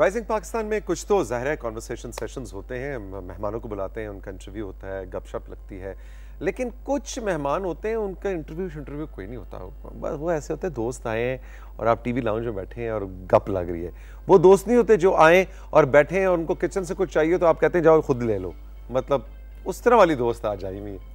Rising Pakistan में कुछ तो ज़ाहिर है कॉन्वर्सेशन सेशंस होते हैं, मेहमानों को बुलाते हैं, उनका इंटरव्यू होता है, गपशप लगती है। लेकिन कुछ मेहमान होते हैं उनका इंटरव्यू कोई नहीं होता, बस वो ऐसे होते हैं दोस्त आए हैं और आप टीवी लाउंज में बैठे हैं और गप लग रही है। वो दोस्त नहीं होते जो आए और बैठे हैं और उनको किचन से कुछ चाहिए तो आप कहते हैं जाओ खुद ले लो, मतलब उस तरह वाली दोस्त आज आई हुई है।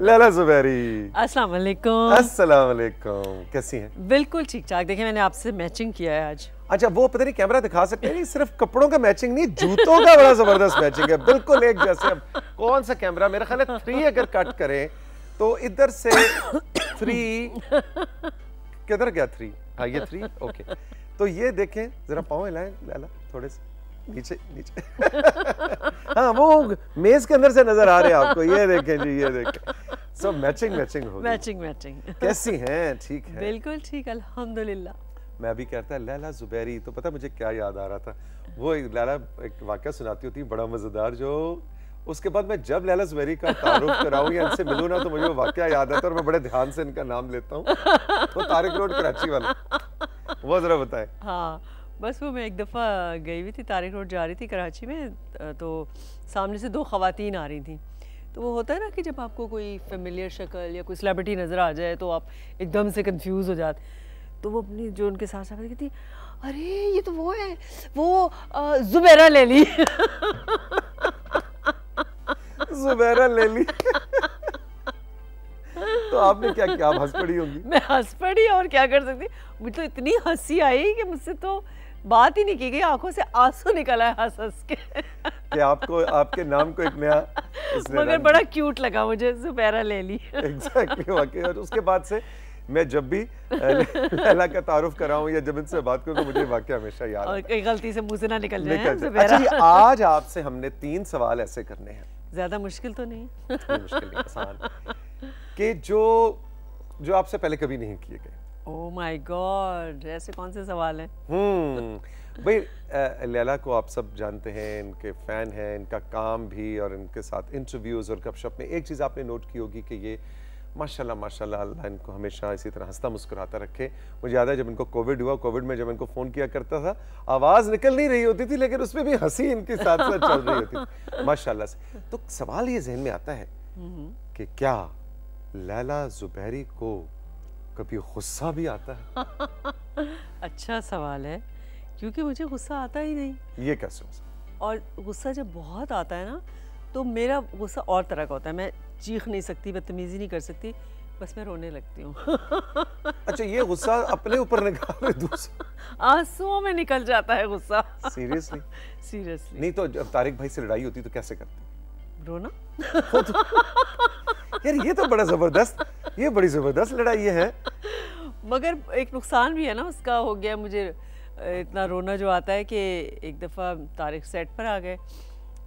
लैला ज़ुबैरी। अस्सलाम वालेकुम। अस्सलाम वालेकुम, कैसी हैं? बिल्कुल ठीक ठाक। देखिए मैंने आपसे मैचिंग किया है आज। अच्छा, वो पता नहीं कैमरा दिखा सकते हैं, नहीं सिर्फ कपड़ों का मैचिंग नहीं, जूतों का बड़ा जबरदस्त मैचिंग है, बिल्कुल एक जैसे। अब कौन सा कैमरा, मेरा ख्याल है 3 अगर कट करें तो इधर से 3 किधर गया 3? हाँ ये 3, ओके। तो ये देखें जरा, पाँव हिलाएं लैला थोड़े से नीचे नीचे। हाँ वो मेज के अंदर से नजर आ रहे हैं आपको, ये देखें जी, ये देखें। सब मैचिंग हो गई। मैचिंग। कैसी हैं? ठीक है, बिल्कुल ठीक, अल्हम्दुलिल्लाह। मैं अभी कहता है लैला ज़ुबैरी तो पता मुझे क्या याद आ रहा था, वो लैला एक वाकया सुनाती होती बड़ा मजेदार, जो उसके बाद मैं जब लैला ज़ुबैरी का तारुफ कराऊं या इनसे मिलूं ना तो मुझे वो वाकया याद आता है और मैं बड़े ध्यान से इनका नाम लेता हूँ। वो तारिक रोड कराची वाला, वो जरा बताएं। हाँ बस वो मैं एक दफ़ा गई हुई थी, तारिक रोड जा रही थी कराची में, तो सामने से 2 ख़वातीन आ रही थी। तो वो होता है ना कि जब आपको कोई फेमिलियर शक्ल या कोई सेलिब्रिटी नज़र आ जाए तो आप एकदम से कंफ्यूज हो जाते। तो वो अपनी जो उनके साथ साथ कहती, अरे ये तो वो है, वो ज़ुबैरा ले ली। ज़ुबैरा ले ली। तो आपने क्या किया? आप हंस पड़ी होंगी। मैं हंस पड़ी, और क्या कर सकती। मुझे तो इतनी हंसी आई कि मुझसे तो बात ही नहीं की गई, आंखों से आंसू निकला है हंस के। कि आपको आपके नाम को एक नया मगर बड़ा क्यूट लगा मुझे, ज़ुबैरा ले ली। एग्जैक्टली वाकई। और उसके बाद से मैं जब भी लैला का तारुफ कराऊं या जब इनसे बात करूं तो मुझे वाकया हमेशा याद आता है। और कहीं गलती से मुंह से ना निकल जाए। अच्छा जी, आज आपसे हमने 3 सवाल ऐसे करने हैं, ज्यादा मुश्किल तो नहीं, मुश्किल नहीं, आसान, कि जो आपसे पहले कभी नहीं किए गए। ओह माय गॉड, ऐसे कौन से सवाल हैं? भाई लैला को आप सब जानते हैं, इनके फैन हैं, इनका काम भी और इनके साथ इंटरव्यूज और गपशप में एक चीज़ आपने नोट की होगी कि ये माशाल्लाह अल्लाह इनको हमेशा इसी तरह हंसता मुस्कुराता रखे। मुझे याद है जब इनको कोविड हुआ, कोविड में जब इनको फ़ोन किया करता था, आवाज़ निकल नहीं रही होती थी लेकिन उसमें भी हंसी इनके साथ साथ चल रही होती थी माशाल्लाह से। तो सवाल ये जहन में आता है कि क्या लैला ज़ुबैरी को कभी गुस्सा भी आता है? अच्छा सवाल है, क्योंकि मुझे गुस्सा आता ही नहीं। ये कैसे हो सकता? और गुस्सा जब बहुत आता है ना तो मेरा गुस्सा और तरह का होता है। मैं चीख नहीं सकती, बदतमीजी नहीं कर सकती, बस मैं रोने लगती हूँ। अच्छा, ये गुस्सा अपने ऊपर निकाल रहे दूसरे? आंसुओं में निकल जाता है गुस्सा। सीरियसली? सीरियसली। नहीं तो जब तारिक भाई से लड़ाई होती तो कैसे करती? रोना। यार ये तो बड़ा जबरदस्त, ये बड़ी जबरदस्त लड़ाई है। मगर एक नुकसान भी है ना उसका, हो गया मुझे इतना रोना जो आता है कि एक दफ़ा तारिक सेट पर आ गए,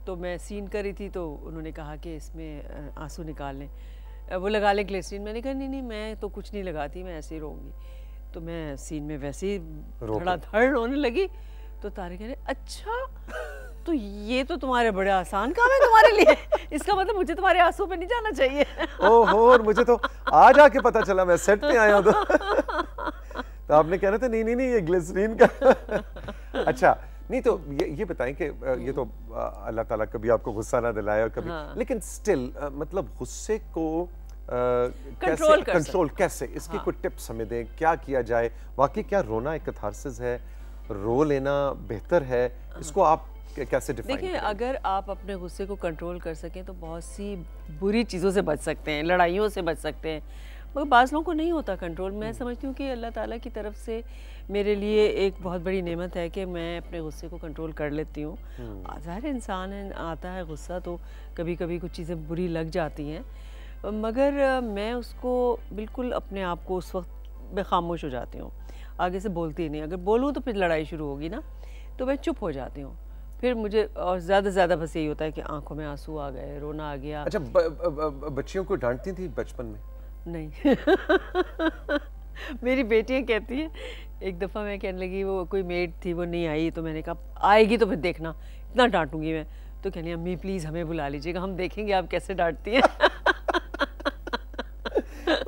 तो मैं सीन कर रही थी तो उन्होंने कहा कि इसमें आंसू निकाल लें, वो लगा लें ग्लिसरीन। मैंने कहा नहीं मैं तो कुछ नहीं लगाती, मैं ऐसे ही रोऊंगी। तो मैं सीन में वैसे ही धड़ाधड़ रोने लगी। तो तारिक कह रहे, अच्छा तो ये तो तुम्हारे बड़े आसान काम है तुम्हारे लिए, इसका मतलब मुझे तुम्हारे आंसू पे नहीं जाना चाहिए। ओहो, और मुझे तो आज आके पता चला, मैं सेट पे आया हूँ तो आपने कहना था नहीं ये ग्लिसरीन का। अच्छा नहीं तो ये बताएं कि ये तो अल्लाह ताला कभी आपको गुस्सा ना दिलाए और कभी, हाँ। लेकिन स्टिल मतलब गुस्से को कंट्रोल कैसे, इसकी कोई टिप्स हमें दें, क्या किया जाए? वाकई क्या रोना एक कैथारसिस है, रो लेना बेहतर है, इसको आप कैसे डिफाइन करें? देखिए, अगर आप अपने गुस्से को कंट्रोल कर सकें तो बहुत सी बुरी चीज़ों से बच सकते हैं, लड़ाइयों से बच सकते हैं, मगर बाज़ लोगों को नहीं होता कंट्रोल। मैं समझती हूँ कि अल्लाह ताला की तरफ से मेरे लिए एक बहुत बड़ी नेमत है कि मैं अपने गुस्से को कंट्रोल कर लेती हूँ। ज़ाहिर इंसान है, आता है गुस्सा तो कभी कभी कुछ चीज़ें बुरी लग जाती हैं, मगर मैं उसको बिल्कुल अपने आप को उस वक्त मैं खामोश हो जाती हूँ, आगे से बोलती नहीं। अगर बोलूँ तो फिर लड़ाई शुरू होगी ना, तो मैं चुप हो जाती हूँ। फिर मुझे और ज़्यादा से ज़्यादा बस यही होता है कि आंखों में आंसू आ गए, रोना आ गया। अच्छा, बच्चियों को डांटती थी बचपन में? नहीं। मेरी बेटियाँ कहती हैं, एक दफ़ा मैं कहने लगी, वो कोई मेड थी वो नहीं आई, तो मैंने कहा आएगी तो फिर देखना इतना डांटूंगी मैं। तो कहनी अम्मी प्लीज़ हमें बुला लीजिएगा, हम देखेंगे आप कैसे डांटती हैं।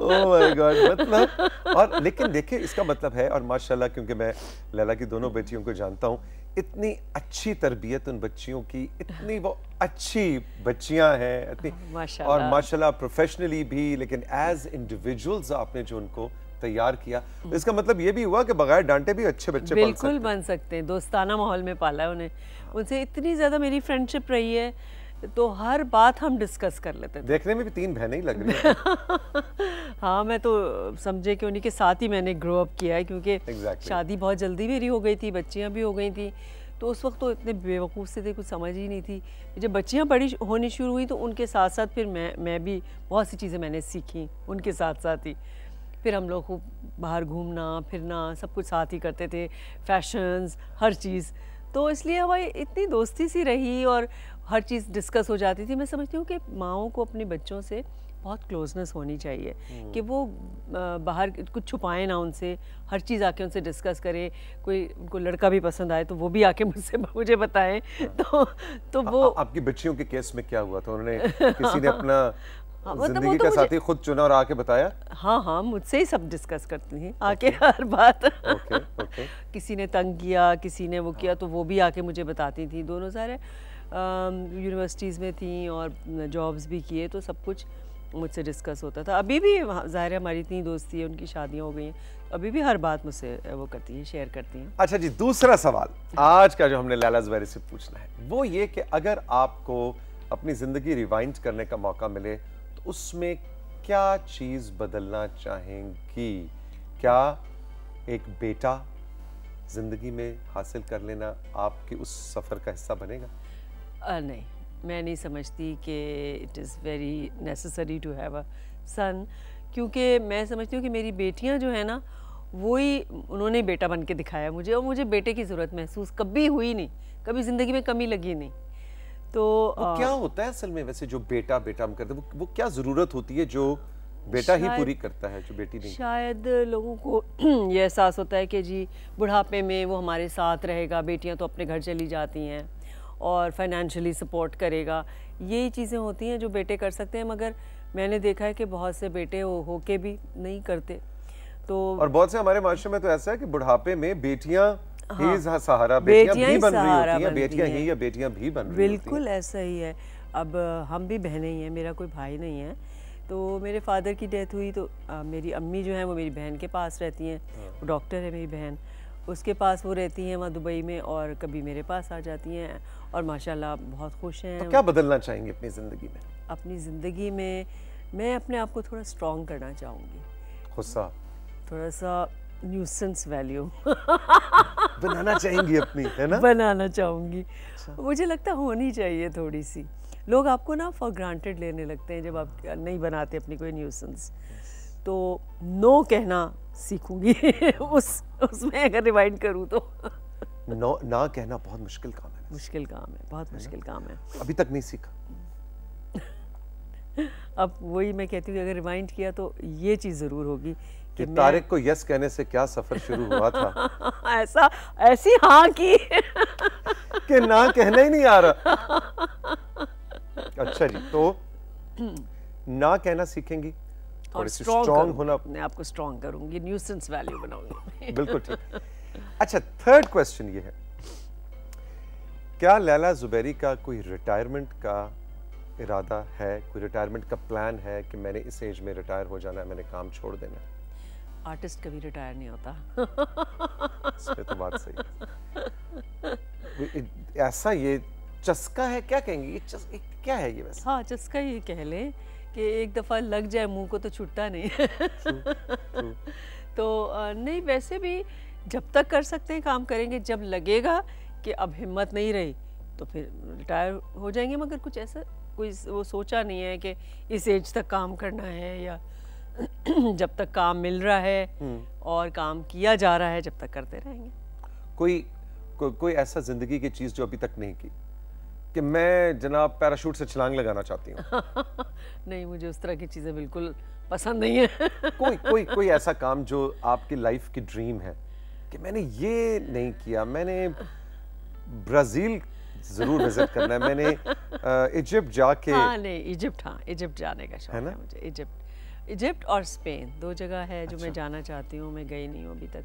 ओह माय गॉड, मतलब और लेकिन देखिए इसका मतलब है, और माशाल्लाह क्योंकि मैं लैला की दोनों बेटियों को जानता हूँ, इतनी अच्छी तरबियत उन बच्चियों की, इतनी वो अच्छी बच्चियां हैं, इतनी और माशाल्लाह प्रोफेशनली भी, लेकिन एज इंडिविजुअल्स आपने जो उनको तैयार किया, तो इसका मतलब ये भी हुआ कि बगैर डांटे भी अच्छे बच्चे बिल्कुल बन सकते हैं। दोस्ताना माहौल में पाला है उन्हें, उनसे इतनी ज़्यादा मेरी फ्रेंडशिप रही है, तो हर बात हम डिस्कस कर लेते थे। देखने में भी 3 बहनें ही लग रही हैं। हाँ, मैं तो समझे कि उन्हीं के साथ ही मैंने ग्रो अप किया है, क्योंकि शादी बहुत जल्दी मेरी हो गई थी, बच्चियाँ भी हो गई थी, तो उस वक्त तो इतने बेवकूफ़ से थे, कुछ समझ ही नहीं थी। जब बच्चियाँ बड़ी होनी शुरू हुई तो उनके साथ साथ फिर मैं भी बहुत सी चीज़ें मैंने सीखी उनके साथ साथ ही। फिर हम लोग खूब बाहर घूमना फिरना सब कुछ साथ ही करते थे, फैशंस, हर चीज़, तो इसलिए हमारी इतनी दोस्ती सी रही और हर चीज़ डिस्कस हो जाती थी। मैं समझती हूँ कि माँओं को अपने बच्चों से बहुत क्लोजनेस होनी चाहिए कि वो बाहर कुछ छुपाएं ना उनसे, हर चीज़ आके उनसे डिस्कस करें। कोई उनको लड़का भी पसंद आए तो वो भी आके मुझे बताएं। तो वो आपकी बच्चियों के केस में क्या हुआ था? उन्होंने किसी ने अपना जिंदगी का साथी खुद चुना और आके बताया? हाँ, मुझसे ही सब डिस्कस करती हैं आके हर बात। किसी ने तंग किया, किसी ने वो किया, तो वो भी आके मुझे बताती थी। दोनों सारे यूनिवर्सिटीज़ में थी और जॉब्स भी किए, तो सब कुछ मुझसे डिस्कस होता था। अभी भी ज़ाहिर है हमारी इतनी दोस्ती है, उनकी शादियाँ हो गई हैं, अभी भी हर बात मुझसे वो करती हैं, शेयर करती हैं। अच्छा जी, दूसरा सवाल आज का जो हमने लैला ज़ुबैरी से पूछना है वो ये कि अगर आपको अपनी ज़िंदगी रिवाइंड करने का मौका मिले तो उसमें क्या चीज़ बदलना चाहेंगी? क्या एक बेटा ज़िंदगी में हासिल कर लेना आपके उस सफ़र का हिस्सा बनेगा? नहीं, मैं नहीं समझती कि it is very necessary to have a son, क्योंकि मैं समझती हूँ कि मेरी बेटियाँ जो है ना, वही उन्होंने बेटा बन के दिखाया मुझे, और मुझे बेटे की ज़रूरत महसूस कभी हुई नहीं, कभी ज़िंदगी में कमी लगी नहीं। तो वो क्या होता है असल में वैसे जो बेटा हम करते हैं, वो क्या ज़रूरत होती है जो बेटा ही पूरी करता है जो बेटी नहीं? शायद लोगों को ये एहसास होता है कि जी बुढ़ापे में वो हमारे साथ रहेगा, बेटियाँ तो अपने घर चली जाती हैं और फाइनेंशियली सपोर्ट करेगा, यही चीज़ें होती हैं जो बेटे कर सकते हैं। मगर मैंने देखा है कि बहुत से बेटे होके भी नहीं करते। तो और बहुत से हमारे माशरे में तो ऐसा है कि बुढ़ापे में बेटियां ही सहारा, बेटियां भी बन रही होती हैं, बेटियां ही या बेटियां भी बन रही होती हैं। बिल्कुल ऐसा ही है। अब हम भी बहनें ही हैं, मेरा कोई भाई नहीं है। तो मेरे फादर की डेथ हुई तो मेरी अम्मी जो है वो मेरी बहन के पास रहती हैं, वो डॉक्टर है मेरी बहन, उसके पास वो रहती हैं वहाँ दुबई में, और कभी मेरे पास आ जाती हैं और माशाल्लाह बहुत खुश हैं। तो क्या बदलना चाहेंगे अपनी ज़िंदगी में? अपनी ज़िंदगी में मैं अपने आप को थोड़ा स्ट्रॉन्ग करना चाहूँगी। गुस्सा, थोड़ा सा न्यूसेंस वैल्यू बनाना चाहेंगी अपनी, है ना? बनाना चाहूँगी। मुझे लगता होनी चाहिए थोड़ी सी। लोग आपको ना फॉर ग्रांटेड लेने लगते हैं जब आप नहीं बनाते अपनी कोई न्यूसेंस। तो नो कहना सीखूंगी उसमें अगर रिवाइंड करूँ तो। नो ना कहना बहुत मुश्किल काम है। मुश्किल काम है, बहुत मुश्किल काम है। अभी तक नहीं सीखा। अब वही मैं कहती हूँ, अगर रिवाइंड किया तो ये चीज़ ज़रूर होगी कि तारिक को यस कहने से क्या सफ़र शुरू हुआ था। ऐसी हाँ की कि ना कहना ही नहीं आ रहा। अच्छा जी, तो ना कहना सीखेंगी और स्ट्रॉन्ग होना, अपने आप को स्ट्रॉन्ग करूंगी, न्यूसेंस वैल्यू बनाऊंगी। बिल्कुल ठीक। अच्छा, थर्ड क्वेश्चन ये है, क्या लैला ज़ुबैरी का कोई रिटायरमेंट का इरादा है, कोई रिटायरमेंट का प्लान है कि मैंने इस एज में रिटायर हो जाना है, मैंने काम छोड़ देना है? आर्टिस्ट कभी रिटायर नहीं होता। इसमें तो बात सही है। ऐसा ये चस्का है, क्या कहेंगे ये क्या है ये वैसे? हाँ, चस्का ये कह लें कि एक दफ़ा लग जाए मुंह को तो छूटता नहीं। तो नहीं, वैसे भी जब तक कर सकते हैं काम करेंगे, जब लगेगा कि अब हिम्मत नहीं रही तो फिर रिटायर हो जाएंगे। मगर कुछ ऐसा कोई वो सोचा नहीं है कि इस एज तक काम करना है, या जब तक काम मिल रहा है और काम किया जा रहा है जब तक करते रहेंगे। कोई ऐसा जिंदगी की चीज़ जो अभी तक नहीं की कि मैं जनाब पैराशूट से छलांग लगाना चाहती हूँ? नहीं, मुझे उस तरह की चीज़ें बिल्कुल पसंद नहीं है। कोई ऐसा काम जो आपकी लाइफ की ड्रीम है कि मैंने ये नहीं किया, मैंने ब्राज़ील जरूर विजिट करना है, मैंने इजिप्ट जाके। हाँ नहीं, इजिप्ट, हाँ इजिप्ट जाने का शौक है मुझे। इजिप्ट इजिप्ट और स्पेन 2 जगह है जो मैं अच्छा। जाना चाहती हूँ, मैं गई नहीं हूँ अभी तक।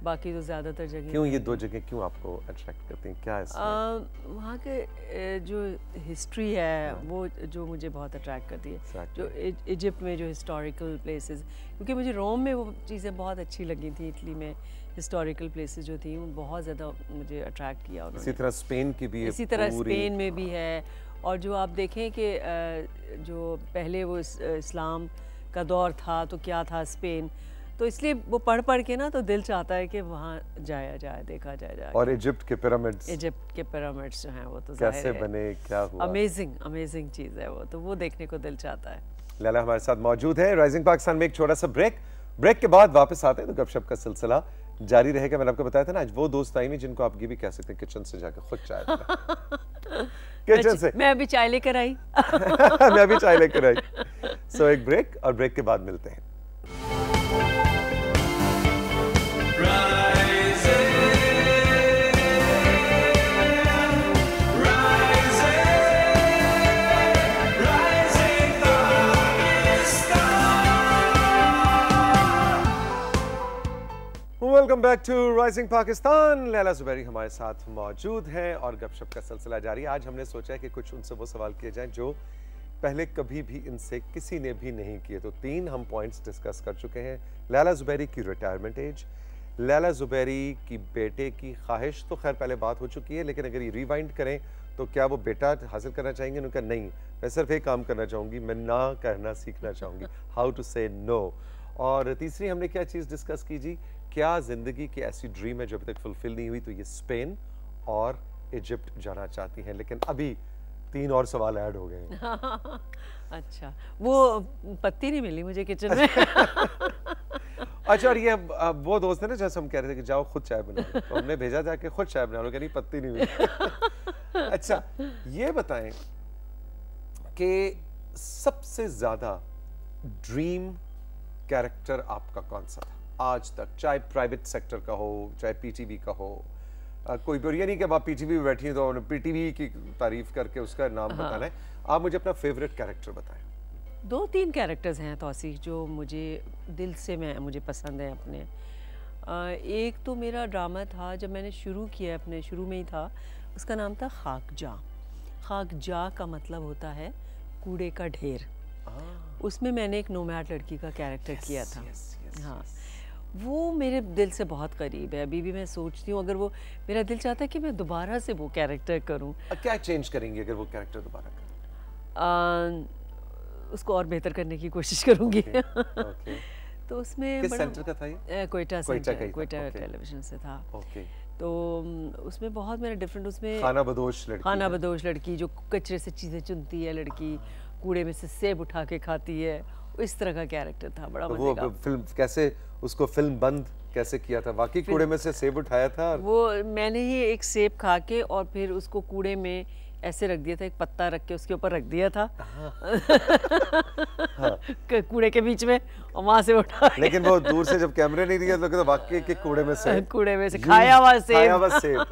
बाकी तो ज़्यादातर जगह क्यों ये 2 जगह क्यों आपको अट्रैक्ट करती हैं, क्या है इसमें? वहाँ के जो हिस्ट्री है वो जो मुझे बहुत अट्रैक्ट करती है। Exactly. जो इजिप्ट में जो हिस्टोरिकल प्लेसेस, क्योंकि मुझे रोम में वो चीज़ें बहुत अच्छी लगी थी, इटली में हिस्टोरिकल प्लेसेस जो थी वो बहुत ज़्यादा मुझे अट्रैक्ट किया इसी उन्होंने। तरह स्पेन की भी इसी तरह पूरी स्पेन में भी है। और जो आप देखें कि जो पहले वो इस्लाम का दौर था तो क्या था स्पेन, तो इसलिए वो पढ़ के ना तो दिल चाहता है कि वहाँ जाया जाए, देखा जाए। और इजिप्ट के पिरामिड्स इजिप्ट के पिरामिड्स जो हैं वो तो कैसे ज़ाहिर है बने, क्या हुआ? अमेजिंग चीज़ है वो, तो वो देखने को दिल चाहता है। लैला हमारे साथ मौजूद है। राइजिंग पाकिस्तान में एक छोटा सा ब्रेक के बाद वापस आते हैं तो गपशप का सिलसिला जारी रहेगा। मैंने आपको बताया था ना, आज वो दोस्त आई नहीं जिनको आप ये भी कह सकते हैं किचन से जाकर खुद चाय पिलाएं। किचन से मैं अभी चाय लेकर आई। मैं अभी चाय लेकर आई। सो एक ब्रेक, और ब्रेक के बाद मिलते हैं। Welcome back to Rising Pakistan. Laila Zubairi हमारे साथ मौजूद हैं और गपशप का सिलसिला जारी है। आज हमने सोचा है कि कुछ उनसे वो सवाल किए जाएं जो पहले कभी भी इनसे किसी ने भी नहीं किए। तो 3 हम पॉइंट्स डिस्कस कर चुके हैं। लैला ज़ुबैरी की रिटायरमेंट एज, लैला ज़ुबैरी की बेटे की ख्वाहिश, तो खैर पहले बात हो चुकी है, लेकिन अगर ये रिवाइंड करें तो क्या वो बेटा हासिल करना चाहेंगे? उनका नहीं, मैं सिर्फ एक काम करना चाहूँगी, मैं ना कहना सीखना चाहूँगी, हाउ टू से नो। और तीसरी हमने क्या चीज़ डिस्कस की जी, क्या ज़िंदगी की ऐसी ड्रीम है जो अभी तक फुलफिल नहीं हुई? तो ये स्पेन और इजिप्ट जाना चाहती हैं। लेकिन अभी 3 और सवाल ऐड हो गए हैं। अच्छा, वो पत्ती नहीं मिली मुझे किचन में। अच्छा, और ये वो दोस्त है ना, जैसे हम कह रहे थे कि जाओ खुद चाय बना लो, तो हमने भेजा जाके खुद चाय बना लो, कहनी पत्ती नहीं मिली। अच्छा, ये बताएं कि सबसे ज्यादा ड्रीम कैरेक्टर आपका कौन सा था आज तक, चाहे प्राइवेट सेक्टर का हो, चाहे पीटीवी का हो? कोई ये नहीं कि आप पीटीवी में बैठी हैं तो पीटीवी की तारीफ करके उसका नाम बताना है। आप मुझे अपना फेवरेट कैरेक्टर बताएं। 2-3 कैरेक्टर्स हैं तौसीफ जो मुझे दिल से मुझे पसंद है अपने। एक तो मेरा ड्रामा था जब मैंने शुरू किया, अपने शुरू में ही था, उसका नाम था खाकजा। खाकजा का मतलब होता है कूड़े का ढेर। उसमें मैंने एक नोमैड लड़की का कैरेक्टर किया था। हाँ, वो मेरे दिल से बहुत करीब है। अभी भी मैं सोचती हूँ, अगर वो, मेरा दिल चाहता है कि मैं दोबारा से वो कैरेक्टर करूँ। क्या चेंज करेंगे अगर वो कैरेक्टर दोबारा करें? उसको और बेहतर करने की कोशिश करूँगी। okay. तो उसमें किस सेंटर का था ये? कोयटा सेंटर, कोयटा टेलीविजन से था। तो उसमें बहुत मेरा डिफरेंट, उसमें खाना बदोश लड़की जो कचरे से चीज़ें चुनती है, लड़की कूड़े में से सेब उठा के खाती है, इस तरह का कैरेक्टर था। बड़ा तो मजे का। वो फिल्म कैसे, उसको फिल्म बंद कैसे किया था? वाकई कूड़े में से सेब उठाया था? वो मैंने ही एक सेब खा के और फिर उसको कूड़े में ऐसे रख दिया था, एक पत्ता रख के उसके ऊपर रख दिया था। हाँ। कूड़े के बीच में, और वहां से उठा। लेकिन वो दूर से जब कैमरे नहीं दिया तो वाकई के कूड़े में से खाया हुआ सेब।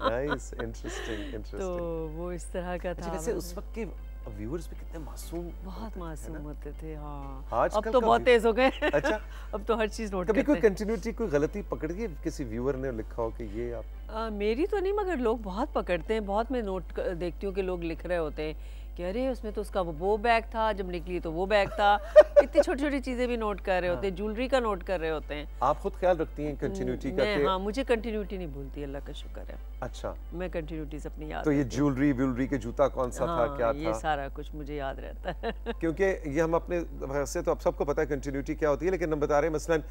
Nice, interesting. तो वो इस तरह का था। वैसे उस वक्त के व्यूअर्स भी कितने मासूम, बहुत मासूम होते थे। हाँ, अब तो बहुत तेज हो गए। अच्छा, अब तो हर चीज नोट करते हैं। कभी कोई कंटिन्यूटी, कोई गलती पकड़ के किसी व्यूअर ने लिखा हो कि ये आप? मेरी तो नहीं, मगर लोग बहुत पकड़ते हैं। बहुत मैं देखती हूँ कि लोग लिख रहे होते हैं कि अरे उसमें तो उसका वो बैग था, जब निकली तो वो बैग था। इतनी छोटी छोटी चीजें भी नोट कर रहे होते हैं, ज्वेलरी का नोट कर रहे होते हैं। आप खुद ख्याल रखती हैं कंटिन्यूटी का? हाँ, मुझे कंटिन्यूटी नहीं भूलती, अल्लाह का शुक्र है। अच्छा, मैं कंटिन्यूटी से अपनी याद। तो ये ज्वेलरी के जूता कौन सा था, क्या था, ये सारा कुछ मुझे याद रहता है। क्योंकि ये हम अपने से तो अब सबको पता है कंटिन्यूटी क्या होती है, लेकिन हम बता रहे हैं मसलन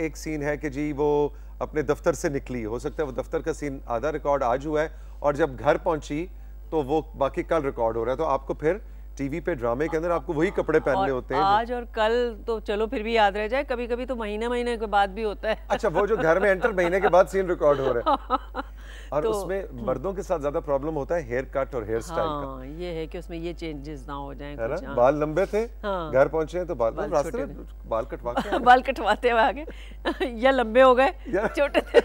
एक सीन है कि जी वो अपने दफ्तर से निकली, हो सकता है वो दफ्तर का सीन आधा रिकॉर्ड आज हुआ है और जब घर पहुंची तो वो बाकी कल रिकॉर्ड हो रहा है, तो आपको फिर टीवी पे ड्रामे के अंदर आपको वही कपड़े पहनने होते हैं। आज और कल तो चलो फिर भी याद रह जाए, कभी कभी तो महीने के बाद भी होता है। अच्छा, वो जो घर में एंटर महीने के बाद सीन रिकॉर्ड हो रहा है। और तो, उसमें मर्दों के साथ ज्यादा प्रॉब्लम होता है हेयर कट और हेयर स्टाइल का। ये है कि उसमें ये चेंजेस ना हो जाएं, है ना? बाल लंबे थे, घर पहुंचे हैं तो रास्ते में बाल कटवा के बाल कटवाते हुए आगे, या लंबे हो गए, छोटे थे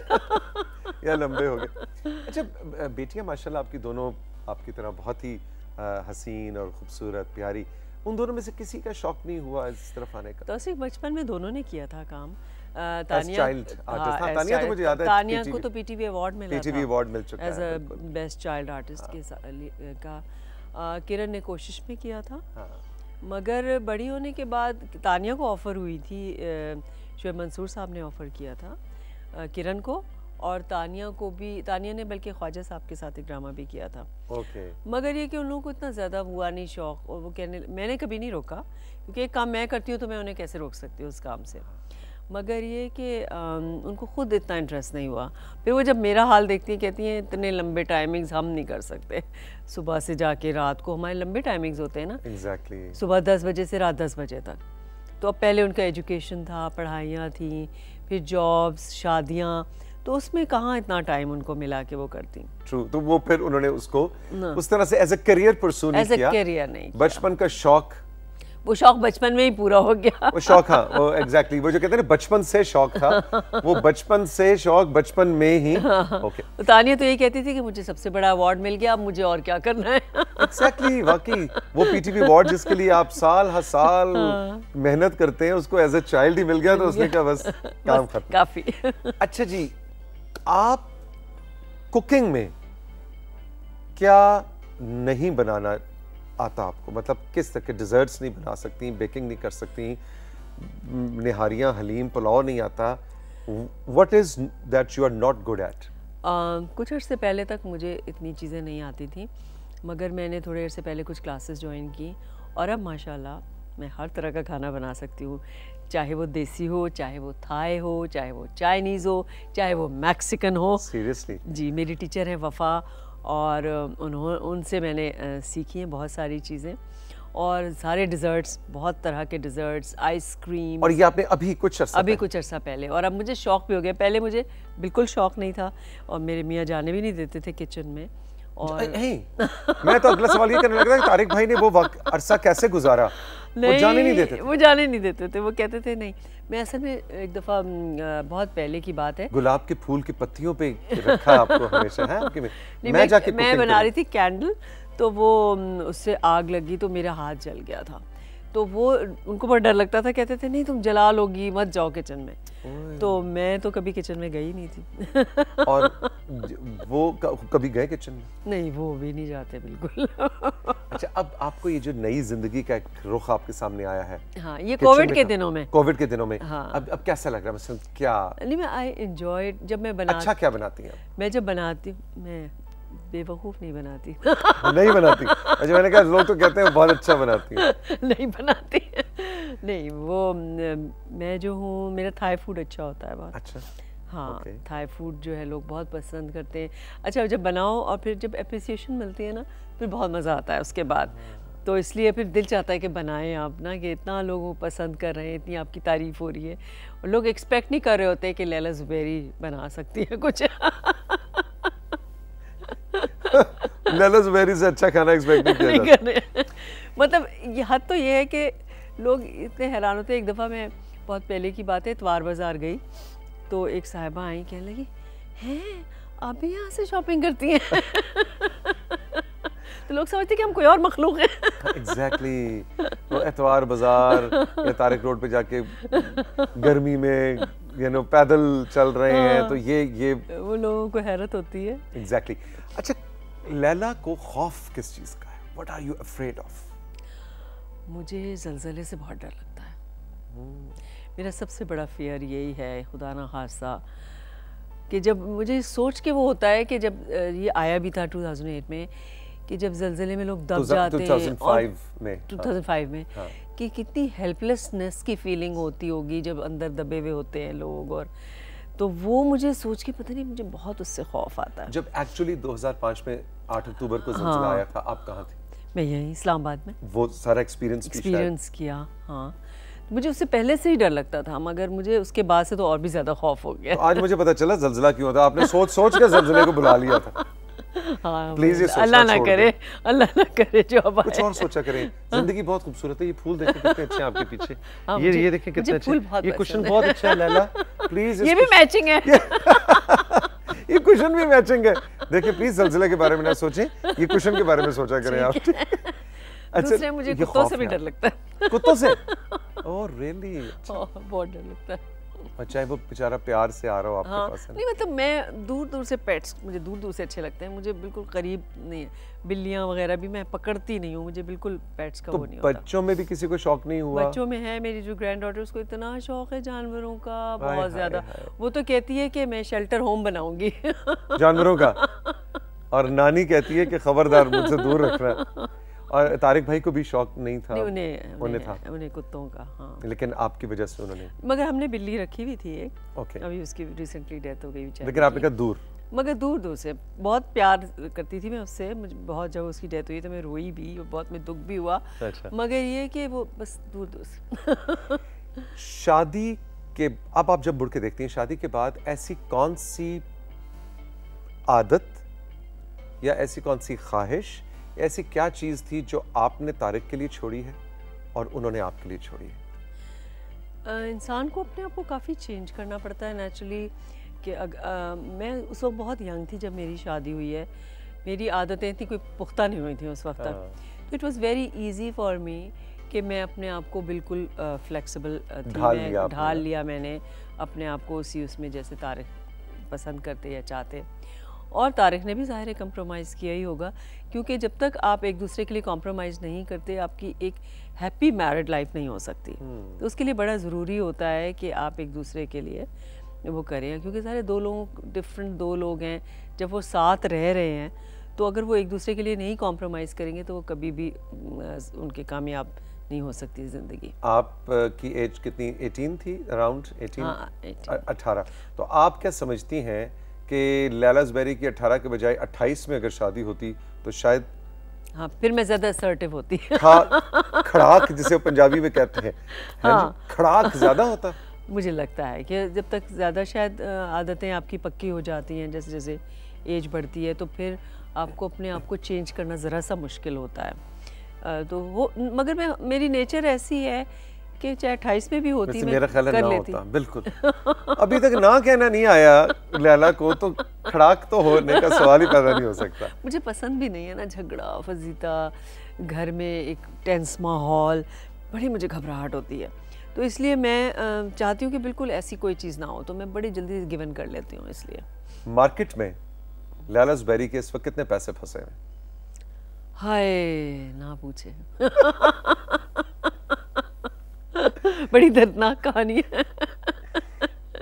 या लंबे हो गए। अच्छा, बेटियां माशाल्लाह आपकी दोनों आपकी तरह बहुत ही हसीन और खूबसूरत प्यारी। उन दोनों में से किसी का शौक नहीं हुआ इस तरफ आने का? तो सिर्फ बचपन में दोनों ने किया था काम। तानिया तानिया तो मुझे याद है, तानिया को तो पीटीवी अवार्ड मिला था, पीटीवी अवार्ड मिल चुका एज है अ बेस्ट चाइल्ड आर्टिस्ट के का। किरण ने कोशिश में किया था, मगर बड़ी होने के बाद तानिया को ऑफ़र हुई थी, शुएब मंसूर साहब ने ऑफ़र किया था किरण को, और तानिया को भी, तानिया ने बल्कि ख्वाजा साहब के साथ एक ड्रामा भी किया था। मगर ये कि उन लोगों को इतना ज़्यादा हुआ नहीं शौक़, और वो कहने, मैंने कभी नहीं रोका, क्योंकि एक काम मैं करती हूँ तो मैं उन्हें कैसे रोक सकती हूँ उस काम से। मगर ये कि उनको खुद इतना इंटरेस्ट नहीं हुआ। फिर वो जब मेरा हाल देखती हैं कहती हैं इतने लंबे टाइमिंग्स हम नहीं कर सकते, सुबह से जाके रात को, हमारे लंबे टाइमिंग्स होते हैं ना। Exactly. सुबह 10 बजे से रात 10 बजे तक। तो अब पहले उनका एजुकेशन था, पढ़ाइयाँ थी, फिर जॉब्स, शादियाँ, तो उसमें कहाँ इतना टाइम उनको मिला कि वो करती। ट्रू, तो वो फिर उन्होंने उसको उस तरह से एज अ करियर परस्यू नहीं किया, एज अ करियर नहीं, बचपन का शौक, वो शौक बचपन में ही पूरा हो गया। वो शौक, हाँ, वो एग्जैक्टली वो जो कहते हैं ना बचपन से शौक था, वो बचपन से शौक बचपन में ही। ओके, तानिया तो यही कहती थी कि मुझे सबसे बड़ा अवार्ड मिल गया, अब मुझे और क्या करना है। एग्जैक्टली, वाकई वो पीटीवी अवार्ड जिसके लिए आप साल हर साल मेहनत करते हैं, उसको एज अ चाइल्ड ही मिल गया, तो उसने कहा बस काम खत्म। काफी। अच्छा जी, आप कुकिंग में क्या नहीं बनाना आता आपको? मतलब किस तरह के डिजर्ट्स नहीं बना सकती, बेकिंग नहीं कर सकती, निहारियाँ, हलीम, पुलाव नहीं आता? What is that you are not good at? कुछ अर्से पहले तक मुझे इतनी चीज़ें नहीं आती थी, मगर मैंने थोड़े अर्से पहले कुछ क्लासेस ज्वाइन की, और अब माशाल्लाह मैं हर तरह का खाना बना सकती हूँ, चाहे वो देसी हो, चाहे वो थाई हो, चाहे वो चाइनीज़ हो, चाहे वो मैक्सिकन हो। सीरियसली? जी, मेरी टीचर हैं वफ़ा, और उनसे मैंने सीखी हैं बहुत सारी चीज़ें, और सारे डिज़र्ट्स, बहुत तरह के डिज़र्ट्स, आइसक्रीम। और ये आपने अभी कुछ अर्सा पहले, और अब मुझे शौक़ भी हो गया। पहले मुझे बिल्कुल शौक़ नहीं था, और मेरे मियाँ जाने भी नहीं देते थे किचन में। और मैं तो अगला सवाल ये करने लगा कि तारिक भाई ने वो अरसा कैसे गुजारा? वो जाने नहीं देते थे? वो जाने नहीं देते थे, वो कहते थे नहीं। मैं असल में एक दफ़ा, बहुत पहले की बात है, गुलाब के फूल की पत्तियों पे रखा आपको हमेशा है आपके में? मैं बना रही थी कैंडल, तो वो उससे आग लगी तो मेरा हाथ जल गया था, तो वो उनको बहुत डर लगता था, कहते थे नहीं तुम जला लोगी, मत जाओ किचन में। तो मैं तो कभी किचन में गई नहीं थी। और वो कभी गए किचन में? नहीं, वो भी नहीं जाते बिल्कुल। अच्छा, अब आपको ये जो नई जिंदगी का एक रुख आपके सामने आया है, हाँ, ये कोविड के दिनों में, हाँ, अब कैसा लग रहा है? मतलब क्या? नहीं, मैं आई एंजॉय जब मैं बनाती। अच्छा, क्या बनाती हैं? मैं जब बनाती हूँ, मैं बेवकूफ़ नहीं बनाती। नहीं बनाती? अच्छा, मैंने कहा लोग तो कहते हैं बहुत अच्छा बनाती हैं। नहीं बनाती। नहीं, वो मैं जो हूँ, मेरा थाई फूड अच्छा होता है बहुत। अच्छा, हाँ, थाई फूड जो है लोग बहुत पसंद करते हैं। अच्छा, जब बनाओ और फिर जब एप्रिसिएशन मिलती है ना, फिर बहुत मज़ा आता है उसके बाद। तो इसलिए फिर दिल चाहता है कि बनाएं आप ना, कि इतना लोगों को पसंद कर रहे हैं, इतनी आपकी तारीफ़ हो रही है, और लोग एक्सपेक्ट नहीं कर रहे होते कि लैला ज़ुबैरी बना सकती है कुछ। लैला ज़ुबैरी से अच्छा खाना एक्सपेक्ट नहीं किया जाता। मतलब ये हद तो ये है कि लोग इतने हैरान होते हैं। एक दफ़ा मैं, बहुत पहले की बात है, इतवार बाज़ार गई, तो एक साहिबा आई, कहने लगी, हैं आप भी यहाँ से शॉपिंग करती हैं? तो लोग समझते कि हम कोई और मखलूक हैं। एग्जैक्टली, वो इतवार बाज़ार या तारिक रोड पे जाके गर्मी में पैदल चल रहे हैं, तो ये वो लोगों को हैरत होती है। एग्जैक्टली। अच्छा, लैला को खौफ किस चीज़ का है? What are you afraid of? मुझे ज़लज़ले से बहुत डर लगता है। मेरा सबसे बड़ा फियर यही है, खुदा ना खास्ता, कि जब मुझे सोच के वो होता है कि जब ये आया भी था 2008 में, कि जब ज़लज़ले में लोग दब जाते हैं, 2005 में, हाँ। कि कितनी हेल्पलेसनेस की फीलिंग होती होगी जब अंदर दबे हुए होते हैं लोग, और तो वो मुझे सोच के पता नहीं, मुझे बहुत उससे खौफ आता है। जब एक्चुअली 2005 में 8 अक्टूबर को ज़लज़ला आया था, आप कहाँ थे? मैं यहीं इस्लामाबाद में। वो सारा एक्सपीरियंस किया, हाँ। मुझे उससे पहले से ही डर लगता था, मगर मुझे उसके बाद से तो और भी ज़्यादा खौफ हो गया। तो आज मुझे पता चला ज़लज़ला क्यों होता। आपने सोच के ज़लज़ले को बुला लिया था। हाँ, प्लीज, अल्लाह ना करे जो अब कुछ और सोचा करें। जिंदगी बहुत खूबसूरत है। ये फूल देखें कितने अच्छे हैं आपके पीछे। ये देखें कितने अच्छे। ये कुशन बहुत अच्छा है लैला, प्लीज। ये भी मैचिंग है। ये कुशन भी मैचिंग है। देखिए प्लीज ज़लज़ले के बारे में ना सोचें, ये कुशन के बारे में सोचा करें आप। दूसरे मुझे कुत्तों से भी डर लगता है। कुत्तों से? Oh really? बहुत डर लगता है। चाहे वो बेचारा प्यार से आ रहा हो आपके पास। नहीं मतलब मैं दूर दूर से पेट्स मुझे दूर दूर से अच्छे लगते हैं, मुझे बिल्कुल करीब नहीं है। बिल्लियाँ वगैरह भी मैं पकड़ती नहीं हूँ, मुझे बिल्कुल पेट्स का वो नहीं होता। बच्चों में भी किसी को शौक नहीं हुआ? बच्चों में है, मेरी जो ग्रैंड डॉटर उसको इतना शौक है जानवरों का, बहुत ज्यादा। वो तो कहती है कि मैं शेल्टर होम बनाऊंगी जानवरों का, और नानी कहती है कि खबरदार मुझसे दूर रखना। और तारिक भाई को भी शौक नहीं था? उन्हें कुत्तों का। हाँ, लेकिन आपकी वजह से उन्होंने? मगर हमने बिल्ली रखी हुई थी एक। ओके। अभी उसकी रिसेंटली डेथ हो गई बेचारी। लेकिन आपने कहा दूर? मगर दूर दूर से बहुत प्यार करती थी मैं उससे, मुझे बहुत, जब उसकी डेथ हुई तो मैं रोई भी, बहुत में दुख भी हुआ। अच्छा। मगर ये कि वो बस दूर दूर से शादी के अब आप जब मुड़ के देखती हैं शादी के बाद, ऐसी कौन सी आदत या ऐसी कौन सी ख्वाहिश, ऐसी क्या चीज़ थी जो आपने तारिक के लिए छोड़ी है और उन्होंने आपके लिए छोड़ी है? इंसान को अपने आप को काफ़ी चेंज करना पड़ता है नेचुरली। कि मैं उस वक्त बहुत यंग थी जब मेरी शादी हुई है, मेरी आदतें थी कोई पुख्ता नहीं हुई थी उस वक्त तक। तो it was very easy for me कि मैं अपने आप को बिल्कुल फ्लेक्सिबल ढाल लिया मैंने अपने आप को उसी उसमें, जैसे तारिक पसंद करते या चाहते, और तारिक ने भी ज़ाहिर है कंप्रोमाइज़ किया ही होगा, क्योंकि जब तक आप एक दूसरे के लिए कॉम्प्रोमाइज़ नहीं करते आपकी एक हैप्पी मैरिड लाइफ नहीं हो सकती। तो उसके लिए बड़ा ज़रूरी होता है कि आप एक दूसरे के लिए वो करें, क्योंकि सारे दो लोग हैं, जब वो साथ रह रहे हैं तो अगर वो एक दूसरे के लिए नहीं कॉम्प्रोमाइज़ करेंगे तो वो कभी भी उनके कामयाब नहीं हो सकती ज़िंदगी। आप की एज कितनी? 18 थी, अराउंड 18? हाँ, 18। तो आप क्या समझती हैं कि लैला ज़ुबैरी की 18 के बजाय 28 में अगर शादी होती तो शायद? हाँ, फिर मैं ज़्यादा असर्टिव होती। खड़ाक जिसे पंजाबी में कहते हैं, हाँ, खड़ाक ज़्यादा होता। मुझे लगता है कि जब तक ज़्यादा शायद आदतें आपकी पक्की हो जाती हैं, जैसे जैसे एज बढ़ती है, तो फिर आपको अपने आप को चेंज करना ज़रा सा मुश्किल होता है। तो वो, मगर मेरी नेचर ऐसी है कि चाहे 28 में भी होती मैं कर लेती। बिल्कुल। अभी तक ना कहना नहीं आया लैला को, तो खड़ाक तो होने का सवाल ही पैदा नहीं हो सकता। मुझे पसंद भी नहीं है ना झगड़ा फजीता, घर में एक टेंस माहौल, बड़ी मुझे घबराहट होती है। तो इसलिए मैं चाहती हूँ कि बिल्कुल ऐसी कोई चीज़ ना हो, तो मैं बड़ी जल्दी गिवन कर लेती हूँ। इसलिए मार्केट में लैला ज़ुबैरी के इस वक्त कितने पैसे फंसे हैं? हाय ना पूछे बड़ी दर्दनाक कहानी है।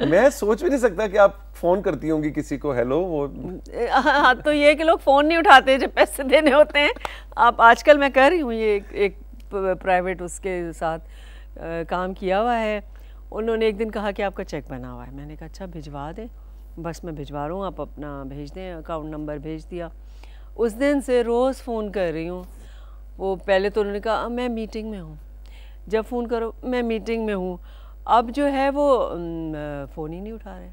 मैं सोच भी नहीं सकता कि आप फोन करती होंगी किसी को, हेलो वो। हाँ, तो ये कि लोग फोन नहीं उठाते जब पैसे देने होते हैं। आप आजकल मैं कर रही हूँ ये एक प्राइवेट उसके साथ काम किया हुआ है। उन्होंने एक दिन कहा कि आपका चेक बना हुआ है। मैंने कहा अच्छा भिजवा दें। बस मैं भिजवा रहा हूँ, आप अपना भेज दें। अकाउंट नंबर भेज दिया। उस दिन से रोज़ फ़ोन कर रही हूँ। वो पहले तो उन्होंने कहा मैं मीटिंग में हूँ, जब फ़ोन करो मैं मीटिंग में हूँ। अब जो है वो फ़ोन ही नहीं उठा रहे,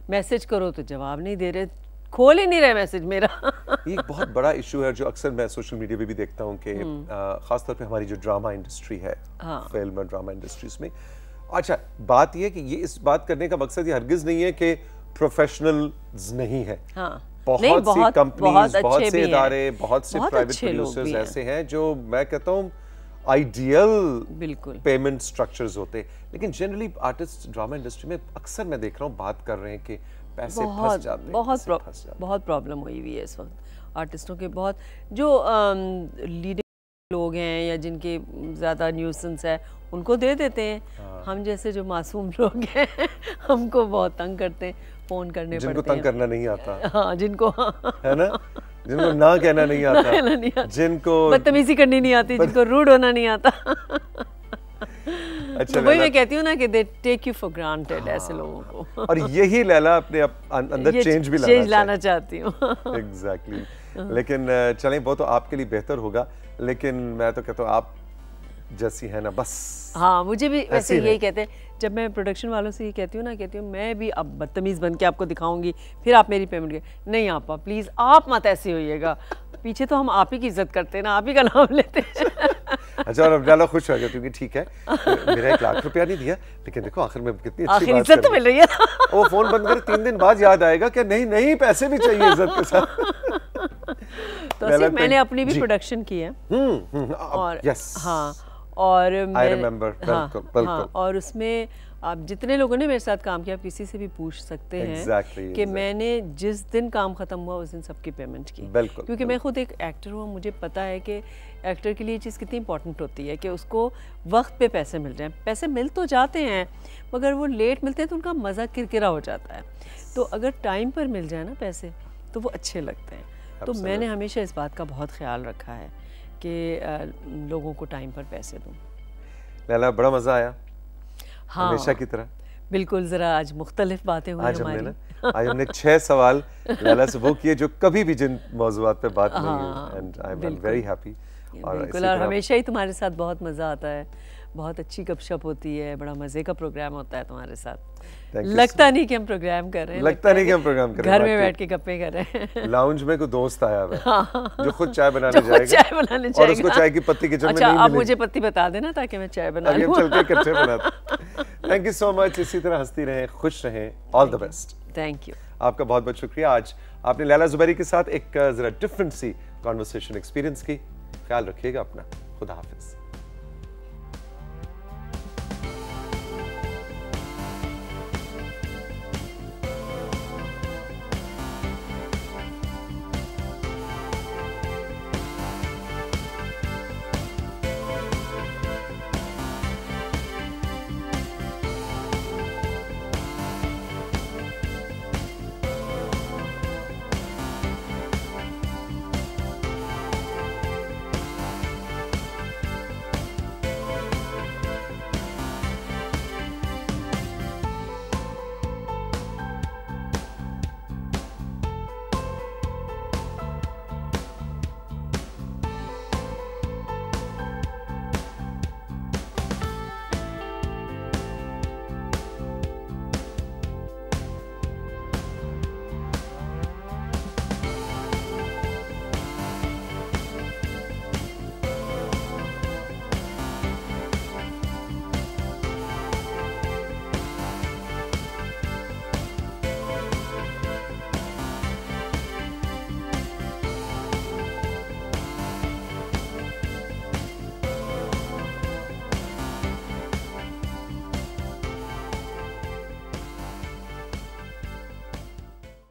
मैसेज करो तो जवाब नहीं दे रहे, खोल ही नहीं रहे मैसेज मेरा। ये एक बहुत बड़ा इशू है जो अक्सर मैं सोशल मीडिया पे भी देखता हूँ कि ख़ासतौर पे हमारी जो ड्रामा इंडस्ट्री है, फिल्म और ड्रामा इंडस्ट्रीज में। अच्छा, बात ये कि ये इस बात करने का मकसद ये हरगिज़ नहीं है कि प्रोफेशनल्स नहीं है। बहुत सी कंपनीज, बहुत से इदारे, बहुत से प्राइवेट प्रोड्यूसर्स ऐसे हैं जो मैं कहता हूँ आइडियल पेमेंट स्ट्रक्चर्स होते हैं, लेकिन जनरली आर्टिस्ट ड्रामा इंडस्ट्री में अक्सर मैं देख रहा हूँ बात कर रहे हैं कि पैसे फंस जाते हैं। बहुत प्रॉब्लम हुई हुई है इस वक्त आर्टिस्टों के। बहुत जो लीडिंग लोग हैं या जिनके ज़्यादा न्यूसेंस है उनको दे देते हैं। हम जैसे जो मासूम लोग हैं हमको बहुत तंग करते हैं, फ़ोन करने पड़ते हैं। जिनको तंग करना नहीं आता। हाँ, जिनको है ना, जिनको ना कहना नहीं आता, जिनको बदतमीजी करनी नहीं आती, जिनको रूड होना नहीं आता। अच्छा, वही मैं कहती हूँ ना कि they take you for granted ऐसे लोगों को। और यही लैला अपने अंदर चेंज भी लाना चाहती हूँ। एग्जैक्टली। लेकिन चलें, वो तो आपके लिए बेहतर होगा, लेकिन मैं तो कहता हूँ आप जैसी है ना बस। हाँ, मुझे भी वैसे यही कहते हैं। जब मैं प्रोडक्शन वालों से ये कहती हूँ ना, कहती हूँ मैं भी अब बदतमीज़ बन के आपको दिखाऊंगी, फिर आप मेरी पेमेंट के नहीं आपा प्लीज़ आप मत ऐसे होइएगा। पीछे तो हम आप ही की इज्जत करते हैं ना, आप ही का नाम लेते हैं। अच्छा, और अब लैला खुश हो गया क्योंकि ठीक है मेरा 1 लाख रुपया नहीं दिया, लेकिन देखो आखिर में कितनी अच्छी बात इज्जत तो मिल रही है। वो फोन बंद करे 3 दिन बाद याद आएगा कि नहीं नहीं पैसे भी चाहिए इज्जत के साथ। तो सिर्फ मैंने अपनी भी प्रोडक्शन की है। और हाँ, और हाँ, और उसमें आप जितने लोगों ने मेरे साथ काम किया, आप किसी से भी पूछ सकते हैं कि मैंने जिस दिन काम ख़त्म हुआ उस दिन सबकी पेमेंट की। क्योंकि मैं खुद एक एक्टर हूँ, मुझे पता है कि एक्टर के लिए चीज़ कितनी इंपॉर्टेंट होती है कि उसको वक्त पे पैसे मिल जाएं। पैसे मिल तो जाते हैं मगर वो लेट मिलते हैं तो उनका मज़ा किरकिरा हो जाता है। तो अगर टाइम पर मिल जाए ना पैसे तो वो अच्छे लगते हैं। तो मैंने हमेशा इस बात का बहुत ख्याल रखा है कि लोगों को टाइम पर पैसे दूँ। लैला, बड़ा मज़ा आया। हाँ, हमेशा की तरह। बिल्कुल, ज़रा आज मुख्तलिफ बातें हुई हमारी। आज हमने 6 सवाल लैला से वो किए जो कभी भी जिन मौज़ूआत पे बात नहीं हुई, and I am very happy. बिल्कुल, और हमेशा ही तुम्हारे साथ बहुत मज़ा आता है, बहुत अच्छी गपशप होती है, बड़ा मज़े का प्रोग्राम होता है तुम्हारे साथ। लगता नहीं कि हम प्रोग्राम कर रहे हैं, लगता नहीं कि हम प्रोग्राम कर रहे हैं, घर में बैठ के गप्पे कर रहे हैं। लाउंज में कोई दोस्त आया हुआ है जो खुद चाय बनाने जाएगा और उसको चाय की पत्ती किचन में नहीं मिलेगी। आप मुझे पत्ती बता देना ताकि मैं चाय बना लूं। चल के इकट्ठे बनाते। Thank you so much. इसी तरह हंसती रहें, खुश रहें। All the best. Thank you. आपका बहुत बहुत शुक्रिया। आज आपने लैला ज़ुबैरी के साथ एक जरा डिफरेंट सी कॉन्वर्सेशन एक्सपीरियंस की। ख्याल रखिएगा अपना। खुदा हाफिज।